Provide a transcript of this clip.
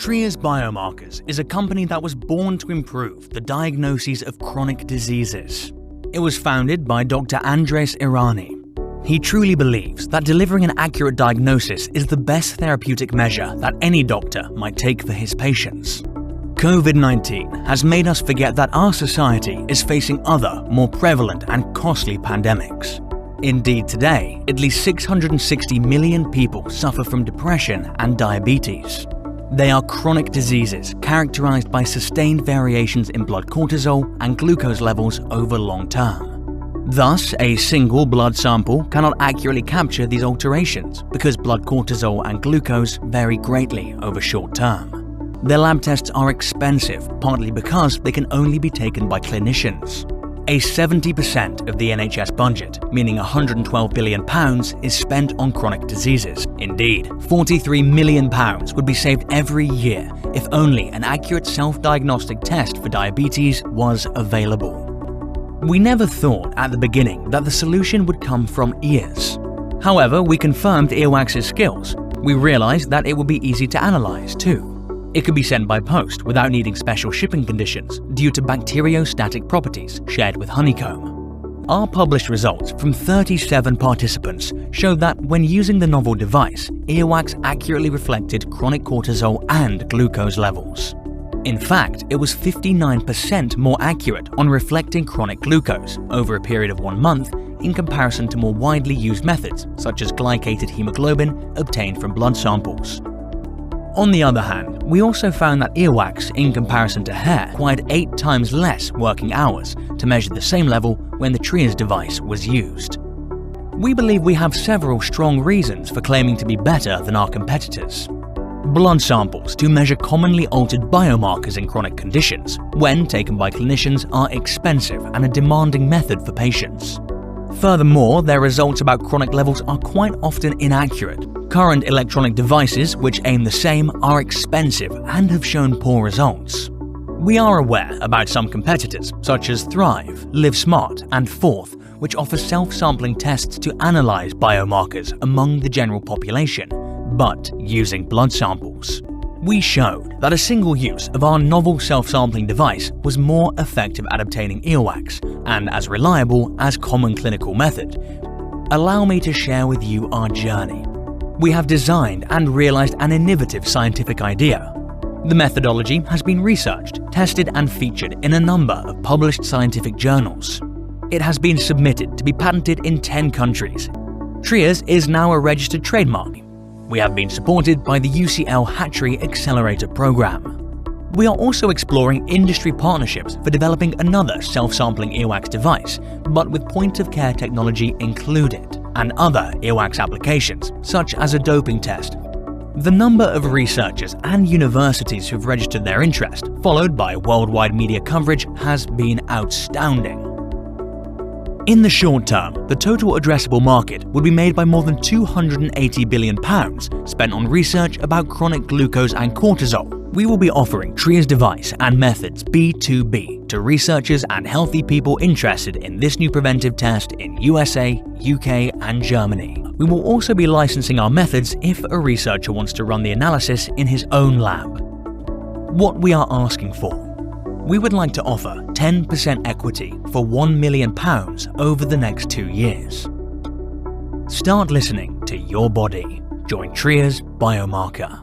Trears Biomarkers is a company that was born to improve the diagnoses of chronic diseases. It was founded by Dr. Andres Irani. He truly believes that delivering an accurate diagnosis is the best therapeutic measure that any doctor might take for his patients. COVID-19 has made us forget that our society is facing other, more prevalent and costly pandemics. Indeed, today, at least 660 million people suffer from depression and diabetes. They are chronic diseases characterized by sustained variations in blood cortisol and glucose levels over long term. Thus, a single blood sample cannot accurately capture these alterations because blood cortisol and glucose vary greatly over short term. Their lab tests are expensive, partly because they can only be taken by clinicians. 70% of the NHS budget, meaning £112 billion, is spent on chronic diseases. Indeed, £43 million would be saved every year if only an accurate self-diagnostic test for diabetes was available. We never thought at the beginning that the solution would come from ears. However, we confirmed earwax's skills. We realized that it would be easy to analyze too. It could be sent by post without needing special shipping conditions due to bacteriostatic properties shared with honeycomb. Our published results from 37 participants showed that when using the novel device, earwax accurately reflected chronic cortisol and glucose levels. In fact, it was 59% more accurate on reflecting chronic glucose over a period of 1 month in comparison to more widely used methods such as glycated hemoglobin obtained from blood samples. On the other hand, we also found that earwax, in comparison to hair, required 8 times less working hours to measure the same level when the Trears device was used. We believe we have several strong reasons for claiming to be better than our competitors. Blood samples to measure commonly altered biomarkers in chronic conditions, when taken by clinicians, are expensive and a demanding method for patients. Furthermore, their results about chronic levels are quite often inaccurate. Current electronic devices, which aim the same, are expensive and have shown poor results. We are aware about some competitors, such as Thrive, LiveSmart, and Forth, which offer self-sampling tests to analyze biomarkers among the general population, but using blood samples. We showed that a single use of our novel self-sampling device was more effective at obtaining earwax and as reliable as common clinical method. Allow me to share with you our journey. We have designed and realized an innovative scientific idea. The methodology has been researched, tested and featured in a number of published scientific journals. It has been submitted to be patented in 10 countries. Trears is now a registered trademark. We have been supported by the UCL Hatchery Accelerator Program. We are also exploring industry partnerships for developing another self-sampling earwax device, but with point-of-care technology included, and other earwax applications, such as a doping test. The number of researchers and universities who've registered their interest, followed by worldwide media coverage, has been astounding. In the short term, the total addressable market would be made by more than £280 billion spent on research about chronic glucose and cortisol. We will be offering Trears device and methods B2B to researchers and healthy people interested in this new preventive test in USA, UK and Germany. We will also be licensing our methods if a researcher wants to run the analysis in his own lab. What we are asking for: we would like to offer 10% equity for £1 million over the next 2 years. Start listening to your body. Join Trears Biomarker.